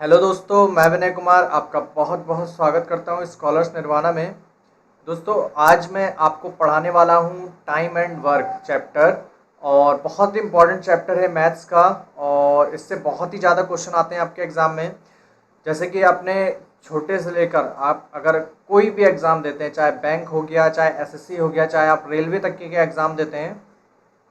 Hello दोस्तों, मैं विनय कुमार आपका बहुत बहुत स्वागत करता हूं स्कॉलर्स निर्वाणा में। दोस्तों, आज मैं आपको पढ़ाने वाला हूं टाइम एंड वर्क चैप्टर। और बहुत ही इम्पॉर्टेंट चैप्टर है मैथ्स का। और इससे बहुत ही ज़्यादा क्वेश्चन आते हैं आपके एग्ज़ाम में। जैसे कि आपने छोटे से लेकर आप अगर कोई भी एग्ज़ाम देते हैं, चाहे बैंक हो गया, चाहे एसएससी हो गया, चाहे आप रेलवे तक के एग्ज़ाम देते हैं,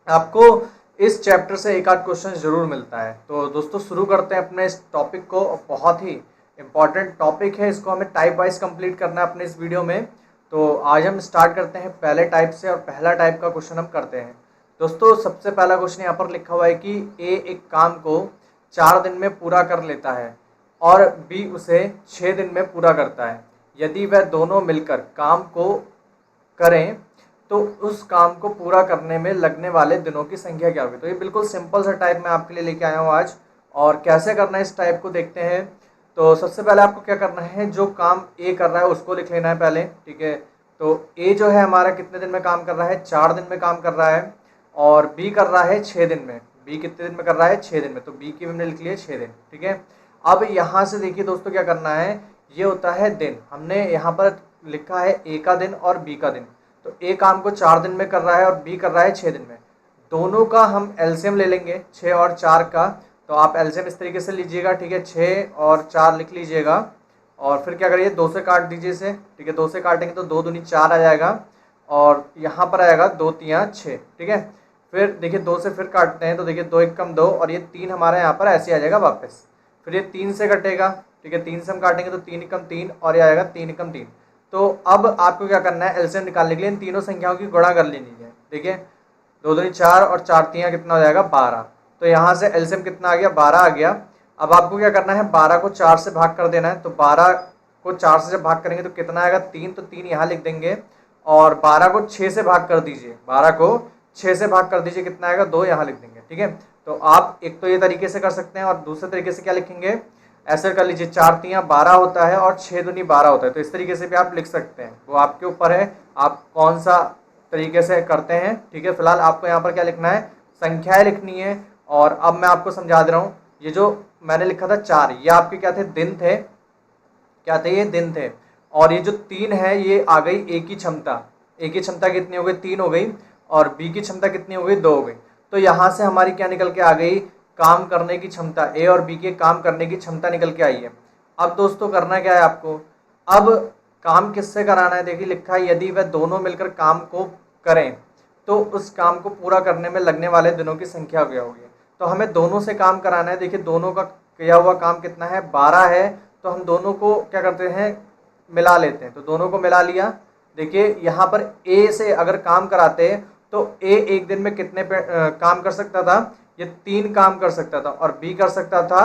आपको इस चैप्टर से एक आध क्वेश्चन जरूर मिलता है। तो दोस्तों, शुरू करते हैं अपने इस टॉपिक को। बहुत ही इम्पॉर्टेंट टॉपिक है, इसको हमें टाइप वाइज कंप्लीट करना है अपने इस वीडियो में। तो आज हम स्टार्ट करते हैं पहले टाइप से, और पहला टाइप का क्वेश्चन हम करते हैं। दोस्तों, सबसे पहला क्वेश्चन यहाँ पर लिखा हुआ है कि ए एक काम को 4 दिन में पूरा कर लेता है और बी उसे 6 दिन में पूरा करता है। यदि वह दोनों मिलकर काम को करें तो उस काम को पूरा करने में लगने वाले दिनों की संख्या क्या होगी। तो ये बिल्कुल सिंपल सा टाइप मैं आपके लिए लेके आया हूँ आज। और कैसे करना है इस टाइप को देखते हैं। तो सबसे पहले आपको क्या करना है, जो काम ए कर रहा है उसको लिख लेना है पहले, ठीक है। तो ए जो है हमारा कितने दिन में काम कर रहा है, 4 दिन में काम कर रहा है। और बी कर रहा है 6 दिन में। बी कितने दिन में कर रहा है, 6 दिन में। तो बी की हमने लिख लिया 6 दिन, ठीक है। अब यहाँ से देखिए दोस्तों, क्या करना है, ये होता है दिन। हमने यहाँ पर लिखा है ए का दिन और बी का दिन। तो ए काम को 4 दिन में कर रहा है और बी कर रहा है 6 दिन में। दोनों का हम एलसीएम ले लेंगे, 6 और 4 का। तो आप एलसीएम इस तरीके से लीजिएगा, ठीक है, 6 और 4 लिख लीजिएगा। और फिर क्या करिए, 2 से काट दीजिए इसे, ठीक है। 2 से काटेंगे तो 2 दूनी 4 आ जाएगा। और यहाँ पर आएगा 2 तियाँ 6, ठीक है। फिर देखिए 2 से फिर काटते हैं तो देखिए 2 एक कम 2, और ये 3 हमारा यहाँ पर ऐसे आ जाएगा वापस। फिर ये 3 से कटेगा, ठीक है। 3 से हम काटेंगे तो 3 एकम 3, और ये आएगा 3 एकम 3। तो अब आपको क्या करना है, एलसीएम निकालने के लिए इन तीनों संख्याओं की गुणा कर लेनी है। देखिए 2 दूनी 4 और 4 तियाँ कितना हो जाएगा, 12। तो यहाँ से एलसीएम कितना आ गया, 12 आ गया। अब आपको क्या करना है, 12 को 4 से भाग कर देना है। तो 12 को 4 से जब भाग करेंगे तो कितना आएगा, 3। तो 3 यहाँ लिख देंगे। और 12 को 6 से भाग कर दीजिए, 12 को 6 से भाग कर दीजिए, कितना आएगा, 2 यहाँ लिख देंगे, ठीक है। तो आप एक तो ये तरीके से कर सकते हैं, और दूसरे तरीके से क्या लिखेंगे, ऐसे कर लीजिए, 4 तियाँ 12 होता है और 6 दूनी 12 होता है। तो इस तरीके से भी आप लिख सकते हैं, वो आपके ऊपर है आप कौन सा तरीके से करते हैं, ठीक है। फिलहाल आपको यहाँ पर क्या लिखना है, संख्याएं लिखनी है। और अब मैं आपको समझा दे रहा हूँ, ये जो मैंने लिखा था 4, ये आपके क्या थे, दिन थे। क्या थे, ये दिन थे। और ये जो 3 है, ये आ गई ए की क्षमता। ए की क्षमता कितनी हो गई, 3 हो गई। और बी की क्षमता कितनी हो गई, 2 हो गई। तो यहाँ से हमारी क्या निकल के आ गई, काम करने की क्षमता। ए और बी के काम करने की क्षमता निकल के आई है। अब दोस्तों करना क्या है आपको, अब काम किससे कराना है, देखिए लिखा है यदि वह दोनों मिलकर काम को करें तो उस काम को पूरा करने में लगने वाले दिनों की संख्या क्या होगी। तो हमें दोनों से काम कराना है। देखिए दोनों का किया हुआ काम कितना है, 12 है। तो हम दोनों को क्या करते हैं, मिला लेते हैं। तो दोनों को मिला लिया। देखिए यहाँ पर ए से अगर काम कराते तो ए एक दिन में कितने काम कर सकता था, ये 3 काम कर सकता था, और बी कर सकता था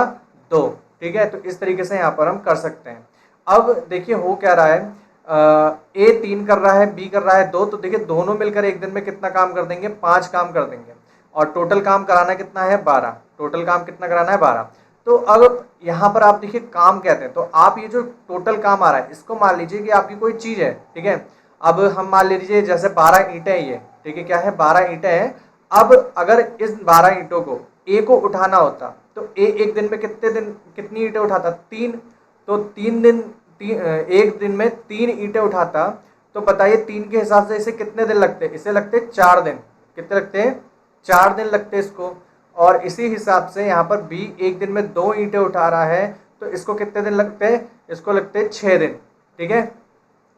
2, ठीक है। तो इस तरीके से यहाँ पर हम कर सकते हैं। अब देखिए हो क्या रहा है, ए 3 कर रहा है, बी कर रहा है 2। तो देखिए दोनों मिलकर एक दिन में कितना काम कर देंगे, 5 काम कर देंगे। और टोटल काम कराना कितना है, 12। टोटल काम कितना कराना है, 12। तो अब यहाँ पर आप देखिए काम कहते हैं, तो आप ये जो टोटल काम आ रहा है इसको मान लीजिए कि आपकी कोई चीज़ है, ठीक है। अब हम मान लीजिए जैसे 12 ईंटें ये, ठीक है, क्या है, 12 ईंटें हैं। अब अगर इस 12 ईंटों को ए को उठाना होता तो ए एक दिन में कितनी ईंटें उठाता, 3। तो 3 दिन एक दिन में 3 ईंटें उठाता। तो बताइए 3 के हिसाब से इसे कितने दिन लगते, इसे लगते 4 दिन। कितने लगते हैं, 4 दिन लगते इसको। और इसी हिसाब से यहाँ पर बी एक दिन में 2 ईंटें उठा रहा है, तो इसको कितने दिन लगते हैं, इसको लगते हैं 6 दिन, ठीक है।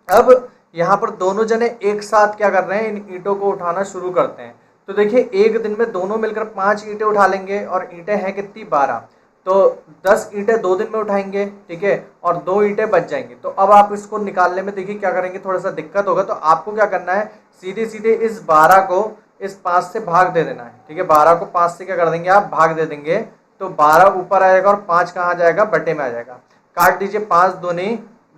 अब यहाँ पर दोनों जने एक साथ क्या कर रहे हैं, इन ईंटों को उठाना शुरू करते हैं। तो देखिए एक दिन में दोनों मिलकर 5 ईंटें उठा लेंगे, और ईंटें हैं कितनी, 12। तो 10 ईंटें 2 दिन में उठाएंगे, ठीक है, और 2 ईंटें बच जाएंगी। तो अब आप इसको निकालने में देखिए क्या करेंगे, थोड़ा सा दिक्कत होगा। तो आपको क्या करना है, सीधे सीधे इस 12 को इस 5 से भाग दे देना है, ठीक है। 12 को 5 से क्या कर देंगे, आप भाग दे देंगे। तो 12 ऊपर आएगा और 5 कहाँ जाएगा, बटे में आ जाएगा। काट दीजिए, 5 दूनी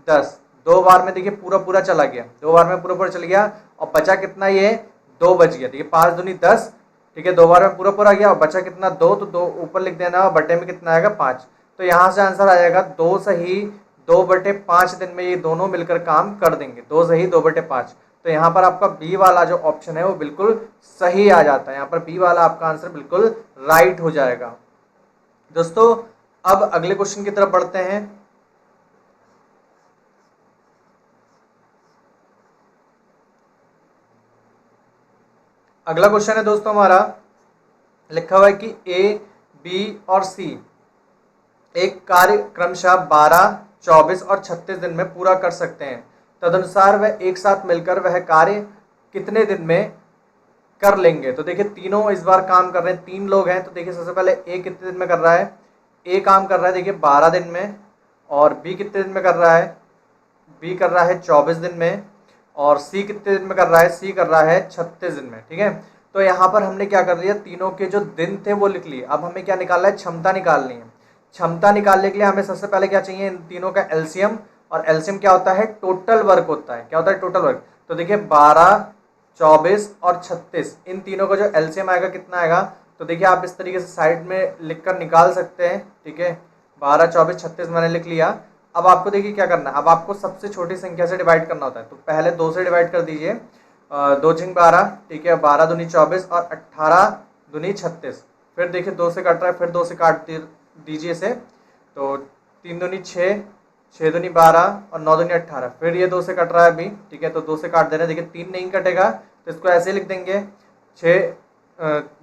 10। 2 बार में देखिए पूरा पूरा चला गया, 2 बार में पूरा पूरा चल गया। और बचा कितना, ये 2 बच गया। देखिए 5 दूनी 10, ठीक है, 2 बार में पूरा पूरा गया। और बचा कितना, 2। तो 2 ऊपर लिख देना, बटे में कितना आएगा, 5। तो यहाँ से आंसर आ जाएगा 2 सही 2/5 दिन में ये दोनों मिलकर काम कर देंगे। 2 सही 2/5। तो यहाँ पर आपका बी वाला जो ऑप्शन है वो बिल्कुल सही आ जाता है। यहाँ पर बी वाला आपका आंसर बिल्कुल राइट हो जाएगा। दोस्तों अब अगले क्वेश्चन की तरफ बढ़ते हैं। अगला क्वेश्चन है दोस्तों हमारा, लिखा हुआ है कि ए, बी और सी एक कार्य क्रमशः 12, 24 और 36 दिन में पूरा कर सकते हैं। तदनुसार वह एक साथ मिलकर वह कार्य कितने दिन में कर लेंगे। तो देखिए तीनों इस बार काम कर रहे हैं, 3 लोग हैं। तो देखिए सबसे पहले ए कितने दिन में कर रहा है, ए काम कर रहा है देखिए 12 दिन में, और बी कितने दिन में कर रहा है, बी कर रहा है 24 दिन में, और सी कितने दिन में कर रहा है, सी कर रहा है 36 दिन में। ठीक है, तो यहाँ पर हमने क्या कर लिया, तीनों के जो दिन थे वो लिख लिए। अब हमें क्या निकालना है, क्षमता निकालनी है। क्षमता निकालने के लिए हमें सबसे पहले क्या चाहिए, इन तीनों का एलसीएम। और एलसीएम क्या होता है, टोटल वर्क होता है। क्या होता है, टोटल वर्क। तो देखिए 12, 24 और 36, इन तीनों का जो एलसीएम आएगा कितना आएगा। तो देखिए आप इस तरीके से साइड में लिखकर निकाल सकते हैं। ठीक है, 12, 24, 36 मैंने लिख लिया। अब आपको देखिए क्या करना है, अब आपको सबसे छोटी संख्या से डिवाइड करना होता है। तो पहले 2 से डिवाइड कर दीजिए, 2 छिंग 12, ठीक है, 12 दूनी 24 और 18 दूनी 36। फिर देखिए 2 से काट रहा है, फिर 2 से काट दीजिए इसे। तो 3 दूनी 6, 6 दूनी 12 और 9 दूनी 18। फिर ये 2 से कट रहा है अभी, ठीक है, तो 2 से काट दे रहे हैं। देखिए 3 नहीं कटेगा, तो इसको ऐसे लिख देंगे, 6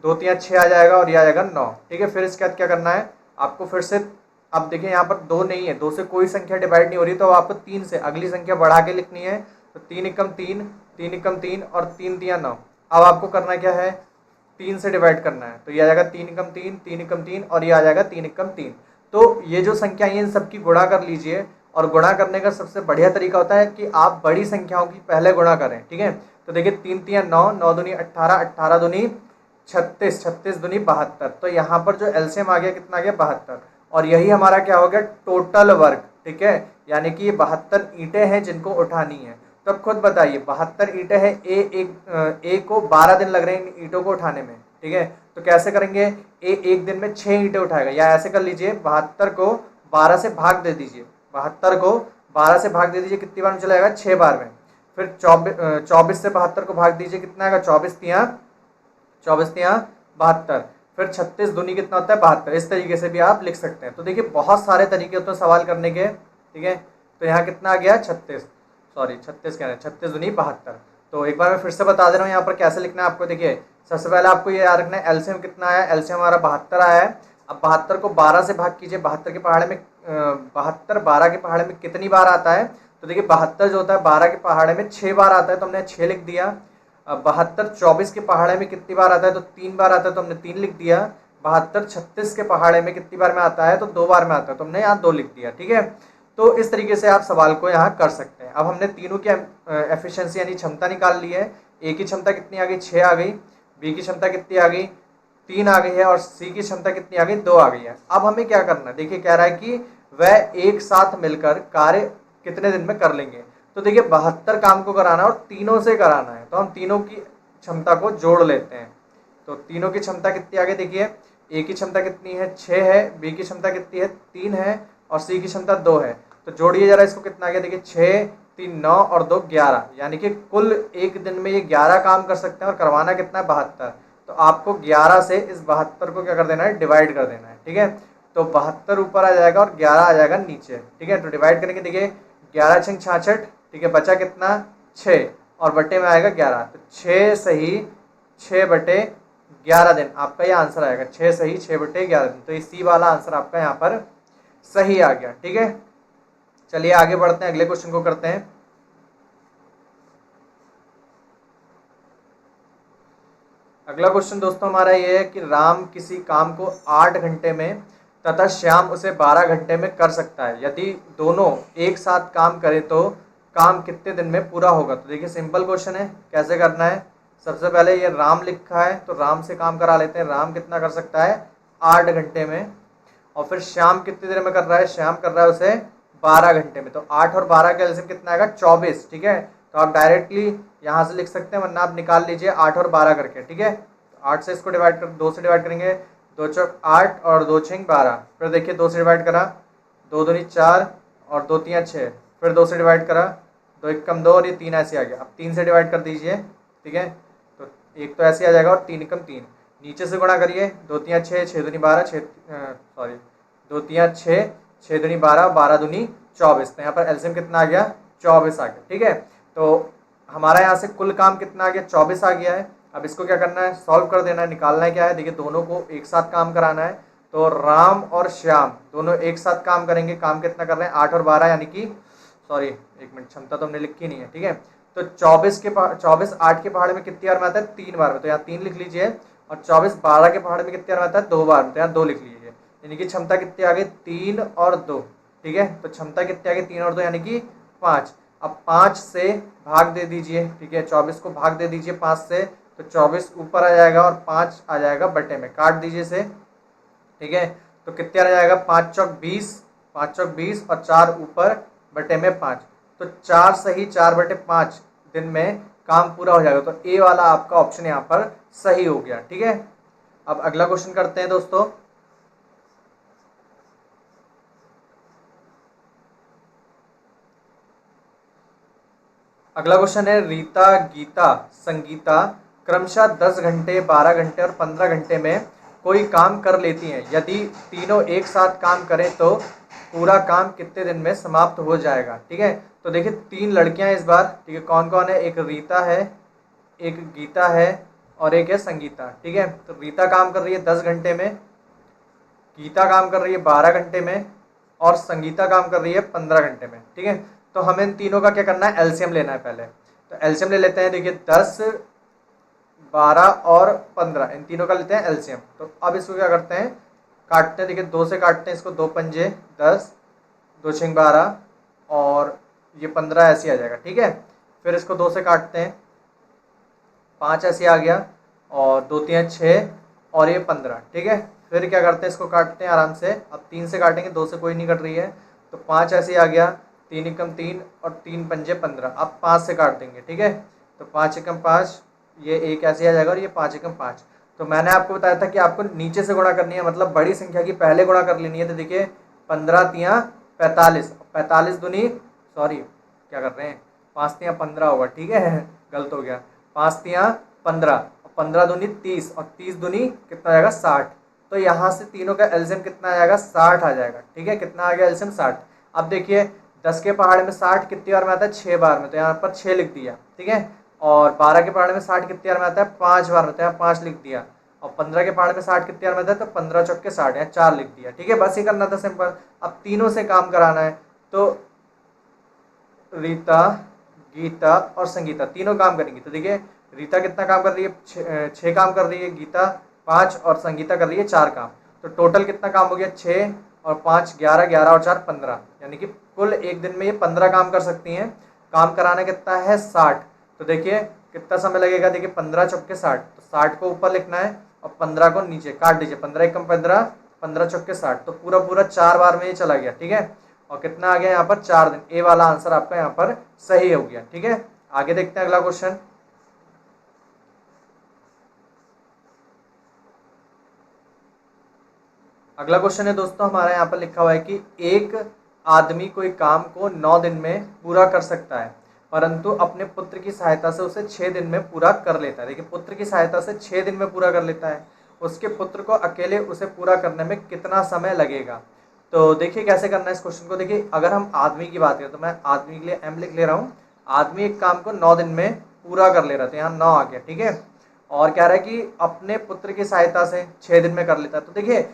2 3 6 आ जाएगा और ये आ जाएगा 9। ठीक है, फिर इसके बाद क्या करना है आपको, फिर से अब देखिए यहाँ पर 2 नहीं है, 2 से कोई संख्या डिवाइड नहीं हो रही, तो आपको 3 से अगली संख्या बढ़ा के लिखनी है। तो 3 एकम 3, 3 एकम 3 और 3 तिया 9। अब आपको करना क्या है, 3 से डिवाइड करना है। तो ये आ जाएगा 3 एकम 3, 3 एकम 3 और ये आ जाएगा 3 एकम 3। तो ये जो संख्या है इन सबकी गुणा कर लीजिए। और गुणा करने का सबसे बढ़िया तरीका होता है कि आप बड़ी संख्याओं की पहले गुणा करें। ठीक है, तो देखिए 3 तिया 9, 9 दूनी 18, 18 दूनी 36, 36 दूनी 72। तो यहाँ पर जो एलसीएम आ गया कितना आ गया, 72। और यही हमारा क्या हो गया, टोटल वर्क। ठीक है, यानी कि ये 72 ईंटें हैं जिनको उठानी है। तो अब खुद बताइए, 72 ईंटें हैं, ए को 12 दिन लग रहे हैं इन ईंटों को उठाने में। ठीक है, तो कैसे करेंगे, ए एक दिन में 6 ईंटें उठाएगा, या ऐसे कर लीजिए 72 को 12 से भाग दे दीजिए, 72 को 12 से भाग दे दीजिए, कितनी बार में चला जाएगा, 6 बार में। फिर 24 से 72 को भाग दीजिए, कितना आएगा, 24 तिया 72। फिर 36 दूनी कितना होता है, 72। इस तरीके से भी आप लिख सकते हैं। तो देखिए बहुत सारे तरीके होते हैं सवाल करने के। ठीक है, तो यहाँ कितना आ गया, 36, सॉरी 36 कह रहे हैं, 36 दूनी 72। तो एक बार मैं फिर से बता दे रहा हूँ यहाँ पर कैसे लिखना है आपको। देखिए सबसे पहले आपको ये याद रखना है, एलसीएम कितना आया, एलसीएम हमारा 72 आया है। अब 72 को 12 से भाग कीजिए, 72 के पहाड़े में 72 12 के पहाड़े में कितनी बार आता है। तो देखिए 72 जो होता है 12 के पहाड़े में 6 बार आता है, तो हमने 6 लिख दिया। 72 24 के पहाड़े में कितनी बार आता है, तो 3 बार आता है, तो हमने 3 लिख दिया। 72 36 के पहाड़े में कितनी बार में आता है, तो 2 बार में आता है, तो हमने यहाँ 2 लिख दिया। ठीक है, तो इस तरीके से आप सवाल को यहाँ कर सकते हैं। अब हमने तीनों की एफिशिएंसी यानी क्षमता निकाल ली है। ए की क्षमता कितनी आ गई, 6 आ गई। बी की क्षमता कितनी आ गई, 3 आ गई है। और सी की क्षमता कितनी आ गई, 2 आ गई है। अब हमें क्या करना है, देखिए कह रहा है कि वह एक साथ मिलकर कार्य कितने दिन में कर लेंगे। तो देखिए 72 काम को कराना है और तीनों से कराना है, तो हम तीनों की क्षमता को जोड़ लेते हैं। तो तीनों की क्षमता कितनी आ गई, देखिए ए की क्षमता कितनी है, 6 है। बी की क्षमता कितनी है, 3 है। और सी की क्षमता 2 है। तो जोड़िए जरा इसको, कितना आ गया, देखिए 6 3 9 और 2 11, यानी कि कुल एक दिन में ये 11 काम कर सकते हैं और करवाना कितना है, 72। तो आपको 11 से इस 72 को क्या कर देना है, डिवाइड कर देना है। ठीक है, तो 72 ऊपर आ जाएगा और 11 आ जाएगा नीचे। ठीक है, तो डिवाइड करेंगे, देखिए 11 छंग 66। ठीक है, बचा कितना, 6 और बटे में आएगा 11। तो 6 सही 6 बटे 11 दिन आपका ये आंसर आएगा, 6 सही 6 बटे 11 दिन। तो ये सी वाला आंसर आपका यहाँ पर सही आ गया। ठीक है, चलिए आगे बढ़ते हैं, अगले क्वेश्चन को करते हैं। अगला क्वेश्चन दोस्तों हमारा ये है कि राम किसी काम को 8 घंटे में तथा श्याम उसे 12 घंटे में कर सकता है। यदि दोनों एक साथ काम करें तो काम कितने दिन में पूरा होगा। तो देखिए सिंपल क्वेश्चन है, कैसे करना है। सबसे पहले ये राम लिखा है, तो राम से काम करा लेते हैं। राम कितना कर सकता है, 8 घंटे में। और फिर श्याम कितनी देर में कर रहा है, श्याम कर रहा है उसे 12 घंटे में। तो 8 और 12 का एलसीएम कितना आएगा, 24। ठीक है, तो आप डायरेक्टली यहाँ से लिख सकते हैं, वरना आप निकाल लीजिए 8 और 12 करके। ठीक है, 8 से इसको डिवाइड कर, 2 से डिवाइड करेंगे, 2 चौक 8 और 2 छंग 12। फिर देखिए 2 से डिवाइड करा, 2 दूनी 4 और 2 तिया 6। फिर 2 से डिवाइड करा, 2 एकम 2 और ये 3 ऐसे आ गया। अब 3 से डिवाइड कर दीजिए। ठीक है, तो एक तो ऐसे आ जाएगा और 3 एकम 3। नीचे से गुणा करिए, 2 तिया 6, 6 दूनी 12, 6 सॉरी दो तिया 6, 6 दूनी 12, 12 दूनी 24। तो यहाँ पर एलसीएम कितना आ गया? 24 आ गया। ठीक है, तो हमारा यहाँ से कुल काम कितना आ गया? 24 आ गया है। अब इसको क्या करना है? सॉल्व कर देना है, निकालना है क्या है? देखिए दोनों को एक साथ काम कराना है। तो राम और श्याम दोनों एक साथ काम करेंगे। काम कितना कर रहे हैं? 8 और 12, यानी कि सॉरी एक मिनट, क्षमता तो हमने लिखी नहीं है। ठीक है, तो 24 8 के पहाड़ में कितनी बार में आता है? 3 बार में, तो यहाँ 3 लिख लीजिए। और 24 12 के पहाड़ में कितनी बार में आता है? 2 बार में, तो यहाँ 2 लिख लीजिए। यानी कि क्षमता कितनी आ गई? 3 और 2। ठीक है, तो क्षमता कितनी आ गई? 3 और 2 यानी कि 5। अब 5 से भाग दे दीजिए। ठीक है, 24 को भाग दे दीजिए 5 से, तो 24 ऊपर आ जाएगा और 5 आ जाएगा बटे में, काट दीजिए इसे। ठीक है, तो कितने आ जाएगा? 5 चौक 20, 5 चौक 20 और 4 ऊपर बटे में 5, तो 4 सही 4 बटे 5 दिन में काम पूरा हो जाएगा। तो ए वाला आपका ऑप्शन यहाँ पर सही हो गया। ठीक है, अब अगला क्वेश्चन करते हैं दोस्तों। अगला क्वेश्चन है, रीता, गीता, संगीता क्रमशः 10 घंटे, 12 घंटे और 15 घंटे में कोई काम कर लेती हैं। यदि तीनों एक साथ काम करें तो पूरा काम कितने दिन में समाप्त हो जाएगा? ठीक है, तो देखिए 3 लड़कियां इस बार। ठीक है, कौन कौन है? एक रीता है, एक गीता है और एक है संगीता। ठीक है, तो रीता काम कर रही है 10 घंटे में, गीता काम कर रही है 12 घंटे में और संगीता काम कर रही है 15 घंटे में। ठीक है, तो हमें इन तीनों का क्या करना है? एलसीएम लेना है पहले। तो एलसीएम ले लेते हैं। देखिए 10, 12 और 15, इन तीनों का लेते हैं एलसीएम। तो अब इसको क्या करते हैं? काटते हैं। देखिए 2 से काटते हैं इसको, 2 पंजे 10, 2 छंग 12 और ये 15 ऐसे आ जाएगा। ठीक है, फिर इसको 2 से काटते हैं, 5 ऐसे आ गया और 2 3 6 और ये 15। ठीक है, फिर क्या करते हैं? इसको काटते हैं आराम से। अब 3 से काटेंगे, 2 से कोई नहीं कट रही है, तो 5 ऐसे आ गया, 3 एकम 3 और 3 पंजे 15। अब 5 से काट देंगे। ठीक है, तो 5 एकम 5, ये एक ऐसे आ जाएगा और ये 5 एकम 5। तो मैंने आपको बताया था कि आपको नीचे से गुणा करनी है, मतलब बड़ी संख्या की पहले गुणा कर लेनी है। तो देखिए 15 तिया 45, 45 दूनी सॉरी क्या कर रहे हैं? 5 तिया 15 होगा। ठीक है, गलत हो गया। 5 तिया 15, 15 दूनी 30 और 30 दूनी कितना आ जाएगा? 60। तो यहाँ से तीनों का एलसीएम कितना आ जाएगा? 60 आ जाएगा। ठीक है, कितना आ गया एलसीएम? 60। अब देखिए 10 के पहाड़ में 60 कितनी बार में आता है? 6 बार में, तो यहाँ पर 6 लिख दिया। ठीक है, और 12 के पहाड़ में 60 कितनी बार में आता है? 5 बार में, तो यहाँ 5 लिख दिया। और 15 के पहाड़ में 60 कितनी बार में आता है? तो 15 चौक के 60, यहाँ 4 लिख दिया। ठीक है, बस ये करना था सिंपल। अब तीनों से काम कराना है, तो रीता, गीता और संगीता तीनों काम करेंगी। तो देखिए रीता कितना काम कर रही है? 6 काम कर रही है, गीता 5 और संगीता कर रही है 4 काम। तो टोटल कितना काम हो गया? 6 और 5 11, 11 और 4 15, यानी कि कुल एक दिन में ये 15 काम कर सकती हैं। काम कराना कितना है? 60। तो देखिए कितना समय लगेगा? देखिए 15 चौके 60, तो 60 को ऊपर लिखना है और 15 को नीचे काट दीजिए। 15 एकम 15, 15 चौके 60, तो पूरा पूरा 4 बार में ये चला गया। ठीक है, और कितना आ गया यहाँ पर? 4 दिन। ए वाला आंसर आपका यहाँ पर सही हो गया। ठीक है, आगे देखते हैं अगला क्वेश्चन। अगला क्वेश्चन है दोस्तों हमारा यहाँ पर लिखा हुआ है कि एक आदमी कोई काम को 9 दिन में पूरा कर सकता है, परंतु अपने पुत्र की सहायता से उसे 6 दिन में पूरा कर लेता है। देखिए पुत्र की सहायता से 6 दिन में पूरा कर लेता है, उसके पुत्र को अकेले उसे पूरा करने में कितना समय लगेगा? तो देखिए कैसे करना है इस क्वेश्चन को। देखिए अगर हम आदमी की बात करें तो मैं आदमी के लिए एम लिख ले रहा हूँ। आदमी एक काम को 9 दिन में पूरा कर ले रहा था, यहाँ 9 आ गया। ठीक है, और कह रहा है कि अपने पुत्र की सहायता से 6 दिन में कर लेता है। तो देखिए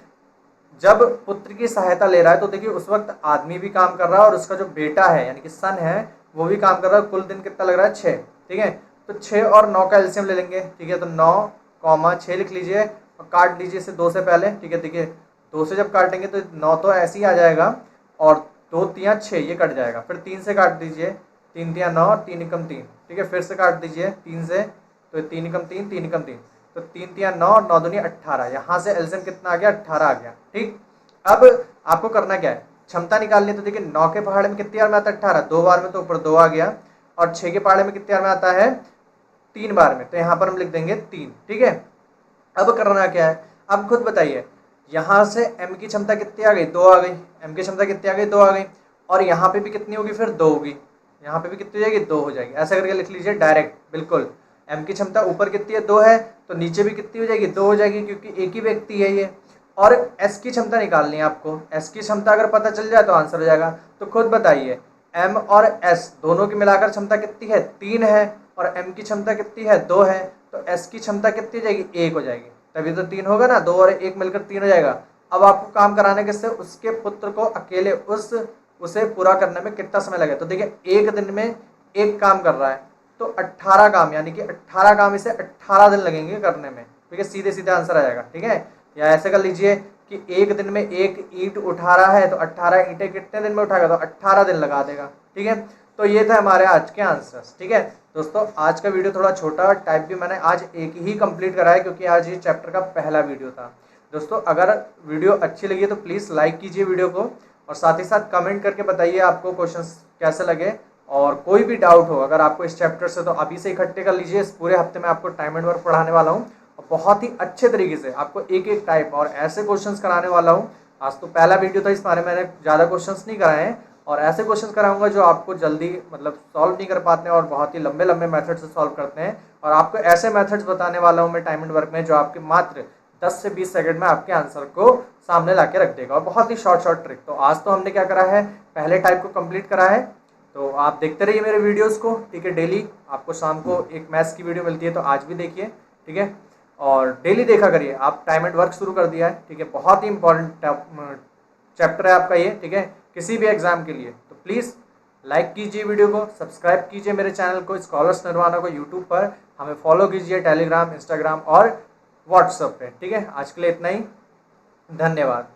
जब पुत्र की सहायता ले रहा है तो देखिए उस वक्त आदमी भी काम कर रहा है और उसका जो बेटा है यानी कि सन है वो भी काम कर रहा है। कुल दिन कितना लग रहा है? 6। ठीक है, तो 6 और 9 का एलसीएम ले लेंगे। ठीक है, तो 9 6 लिख लीजिए और काट लीजिए इसे 2 से पहले। ठीक है, देखिए 2 से जब काटेंगे तो 9 तो ऐसे ही आ जाएगा और 2 तिया 6 ये कट जाएगा। फिर 3 से काट दीजिए, 3 तिया 9 3 एकम 3। ठीक है, फिर से काट दीजिए 3 से, तो 3 एकम 3 3 एकम 3, तो 3 तिया 9 9 दूनी 18। यहाँ से एलसीएम कितना आ गया? 18 आ गया। ठीक, अब आपको करना क्या है? क्षमता निकालनी है। तो देखिए 9 के पहाड़े में कितनी बार में आता है? 18, 2 बार में, तो ऊपर 2 आ गया। और 6 के पहाड़े में कितनी बार में आता है? 3 बार में, तो यहाँ पर हम लिख देंगे 3। ठीक है, अब करना क्या है? अब खुद बताइए, यहाँ से m की क्षमता कितनी आ गई? 2 आ गई। m की क्षमता कितनी आ गई? 2 आ गई। और यहाँ पे भी कितनी होगी? फिर 2 होगी। यहाँ पे भी कितनी हो जाएगी? 2 हो जाएगी। ऐसा करके लिख लीजिए डायरेक्ट, बिल्कुल। m की क्षमता ऊपर कितनी है? 2 है, तो नीचे भी कितनी हो जाएगी? 2 हो जाएगी, क्योंकि एक ही व्यक्ति है ये। और एस की क्षमता निकालनी है आपको। एस की क्षमता अगर पता चल जाए तो आंसर हो जाएगा। तो खुद बताइए, एम और एस दोनों की मिलाकर क्षमता कितनी है, 3 है, और एम की क्षमता कितनी है, 2 है। तो एस की क्षमता कितनी हो जाएगी, 1 हो जाएगी। तभी तो 3 होगा ना, 2 और 1 मिलकर 3 हो जाएगा। अब आपको काम कराने किससे, उसके पुत्र को अकेले उसे पूरा करने में कितना समय लगेगा। तो देखिए, एक दिन में एक काम कर रहा है, तो 18 काम, यानी कि 18 काम इसे 18 दिन लगेंगे करने में। ठीक है, सीधे सीधे आंसर आ जाएगा। ठीक है, या ऐसे कर लीजिए कि एक दिन में एक ईंट उठा रहा है, तो 18 ईंटें कितने दिन में उठाएगा, तो 18 दिन लगा देगा। ठीक है, तो ये था हमारे आज के आंसर्स। ठीक है दोस्तों, आज का वीडियो थोड़ा छोटा, टाइप भी मैंने आज एक ही कंप्लीट करा है, क्योंकि आज ये चैप्टर का पहला वीडियो था। दोस्तों, अगर वीडियो अच्छी लगी तो प्लीज़ लाइक कीजिए वीडियो को, और साथ ही साथ कमेंट करके बताइए आपको क्वेश्चंस कैसे लगे। और कोई भी डाउट हो अगर आपको इस चैप्टर से, तो अभी से इकट्ठे कर लीजिए। इस पूरे हफ्ते में आपको टाइम एंड वर्क पढ़ाने वाला हूँ, और बहुत ही अच्छे तरीके से आपको एक एक टाइप और ऐसे क्वेश्चंस कराने वाला हूँ। आज तो पहला वीडियो था, इस बारे में मैंने ज़्यादा क्वेश्चंस नहीं कराए हैं, और ऐसे क्वेश्चंस कराऊंगा जो आपको जल्दी मतलब सॉल्व नहीं कर पाते हैं, और बहुत ही लंबे लंबे मेथड से सॉल्व करते हैं। और आपको ऐसे मेथड्स बताने वाला हूँ मैं टाइम एंड वर्क में, जो आपके मात्र 10 से 20 सेकंड में आपके आंसर को सामने ला के रख देगा, और बहुत ही शॉर्ट ट्रिक। तो आज तो हमने क्या करा है, पहले टाइप को कंप्लीट करा है। तो आप देखते रहिए मेरे वीडियोस को। ठीक है, डेली आपको शाम को एक मैथ्स की वीडियो मिलती है, तो आज भी देखिए। ठीक है, और डेली देखा करिए। आप टाइम एंड वर्क शुरू कर दिया है, ठीक है, बहुत ही इंपॉर्टेंट चैप्टर है आपका ये। ठीक है, किसी भी एग्जाम के लिए। तो प्लीज़ लाइक कीजिए वीडियो को, सब्सक्राइब कीजिए मेरे चैनल को स्कॉलर्स निर्वाणा को यूट्यूब पर, हमें फॉलो कीजिए टेलीग्राम, इंस्टाग्राम और व्हाट्सएप पे। ठीक है, आज के लिए इतना ही, धन्यवाद।